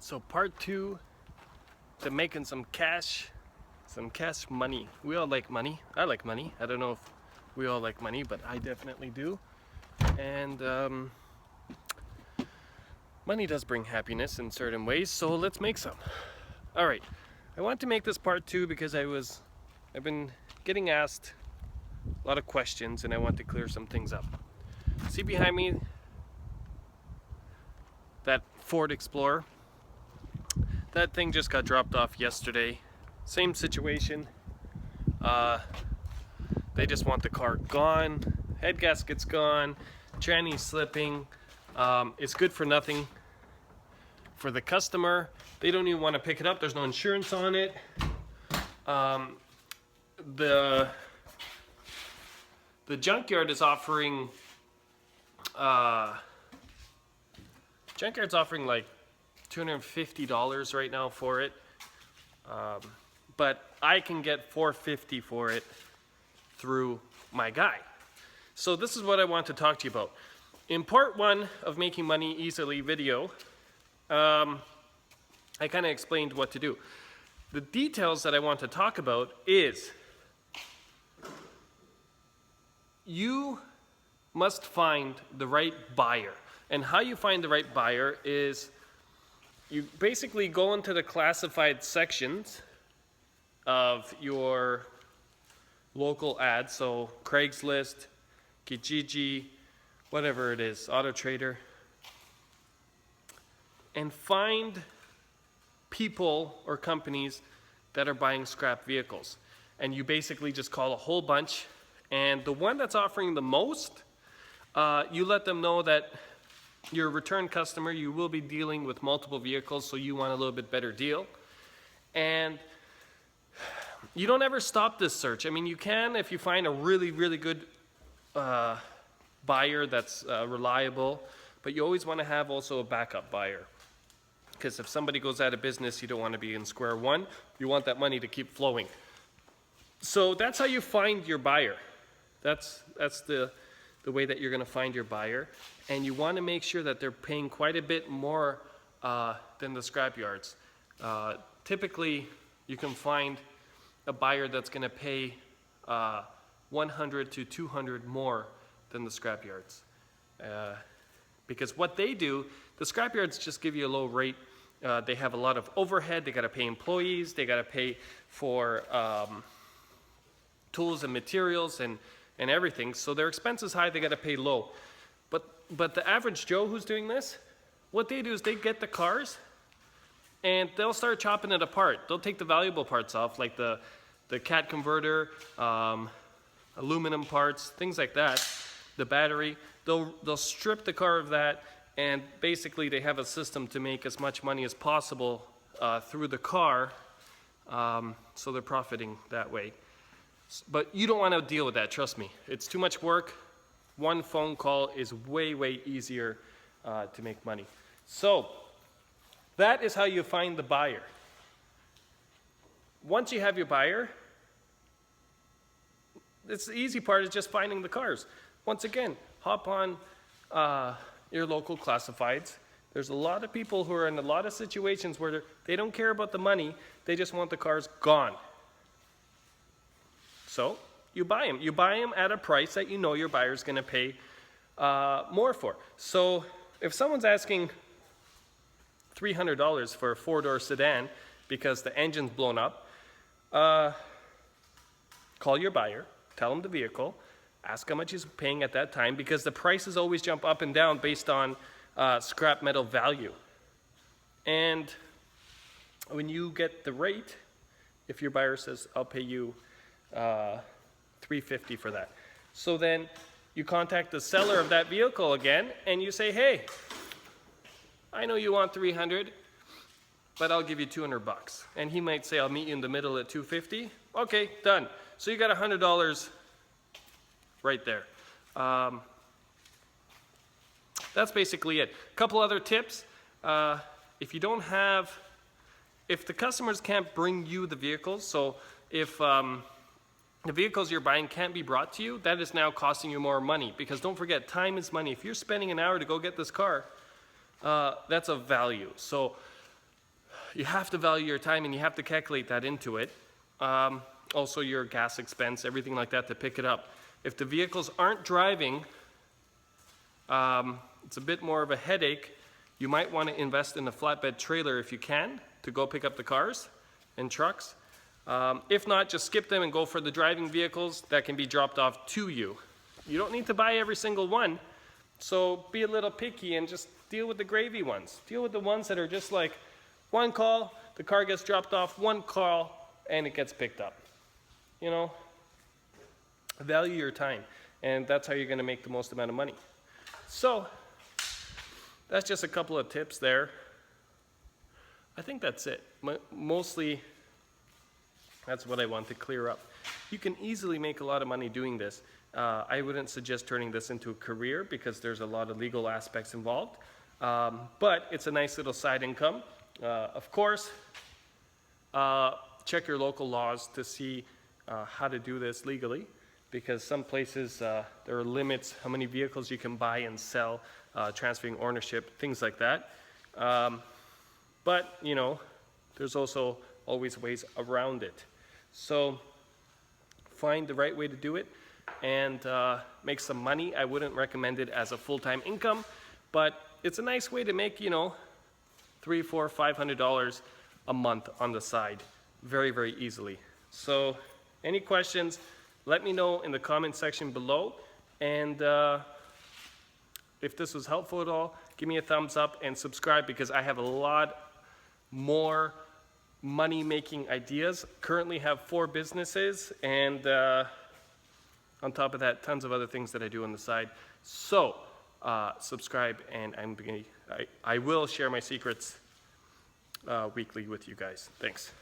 So part two to making some cash money. We all like money. I like money. I don't know if we all like money, but I definitely do. And money does bring happiness in certain ways, so let's make some. All right, I want to make this part two because I've been getting asked a lot of questions and I want to clear some things up. See behind me that Ford Explorer? That thing just got dropped off yesterday. Same situation. They just want the car gone. Head gasket's gone. Tranny's slipping. It's good for nothing for the customer. They don't even want to pick it up. There's no insurance on it. The junkyard is offering like $250 right now for it, but I can get $450 for it through my guy. So this is what I want to talk to you about. In part one of Making Money Easily video, I kind of explained what to do. The details that I want to talk about is you must find the right buyer. And how you find the right buyer is you basically go into the classified sections of your local ads, so Craigslist, Kijiji, whatever it is, Auto Trader, and find people or companies that are buying scrap vehicles. And you basically just call a whole bunch, and the one that's offering the most, you let them know that you're a return customer, you will be dealing with multiple vehicles, so you want a little bit better deal. And you don't ever stop this search. I mean, you can if you find a really, really good buyer that's reliable, but you always want to have also a backup buyer. Because if somebody goes out of business, you don't want to be in square one. You want that money to keep flowing. So that's how you find your buyer. That's the way that you're going to find your buyer. And you want to make sure that they're paying quite a bit more than the scrap yards. Typically, you can find a buyer that's going to pay 100 to 200 more than the scrap yards. Because what they do, the scrap yards just give you a low rate. They have a lot of overhead. They got to pay employees. They got to pay for tools and materials and everything. So their expense is high. They got to pay low. But the average Joe who's doing this, what they do is they get the cars and they'll start chopping it apart. They'll take the valuable parts off, like the cat converter, aluminum parts, things like that, the battery. They'll strip the car of that, and basically they have a system to make as much money as possible through the car, so they're profiting that way. But you don't want to deal with that, trust me. It's too much work. One phone call is way, way easier to make money. So that is how you find the buyer. Once you have your buyer, the easy part is just finding the cars. Once again, hop on your local classifieds. There's a lot of people who are in a lot of situations where they don't care about the money, they just want the cars gone. So you buy them. You buy them at a price that you know your buyer's going to pay more for. So if someone's asking $300 for a four-door sedan because the engine's blown up, call your buyer, tell him the vehicle, ask how much he's paying at that time, because the prices always jump up and down based on scrap metal value. And when you get the rate, if your buyer says, I'll pay you $350 for that. So then you contact the seller of that vehicle again and you say, hey, I know you want $300, but I'll give you $200. And he might say, I'll meet you in the middle at $250. Okay, done. So you got $100 right there. That's basically it. A couple other tips. If the customers can't bring you the vehicles, so if the vehicles you're buying can't be brought to you, that is now costing you more money, because don't forget, time is money. If you're spending an hour to go get this car, that's of value. So you have to value your time and you have to calculate that into it. Also your gas expense, everything like that to pick it up. If the vehicles aren't driving, it's a bit more of a headache. You might want to invest in a flatbed trailer if you can to go pick up the cars and trucks. If not, just skip them and go for the driving vehicles that can be dropped off to you. You don't need to buy every single one, so be a little picky and just deal with the gravy ones. Deal with the ones that are just like one call, the car gets dropped off, one call, and it gets picked up. You know, value your time, and that's how you're going to make the most amount of money. So, that's just a couple of tips there. I think that's it. Mostly, that's what I want to clear up. You can easily make a lot of money doing this. I wouldn't suggest turning this into a career because there's a lot of legal aspects involved. But it's a nice little side income. Of course, check your local laws to see how to do this legally, because some places there are limits how many vehicles you can buy and sell, transferring ownership, things like that. But, you know, there's also always ways around it. So find the right way to do it and make some money. I wouldn't recommend it as a full-time income, but it's a nice way to make, you know, $300, $400, $500 a month on the side very, very easily. So any questions, let me know in the comment section below. And if this was helpful at all, give me a thumbs up and subscribe, because I have a lot more money-making ideas. Currently have 4 businesses, and on top of that, tons of other things that I do on the side. So subscribe, and I will share my secrets weekly with you guys. Thanks.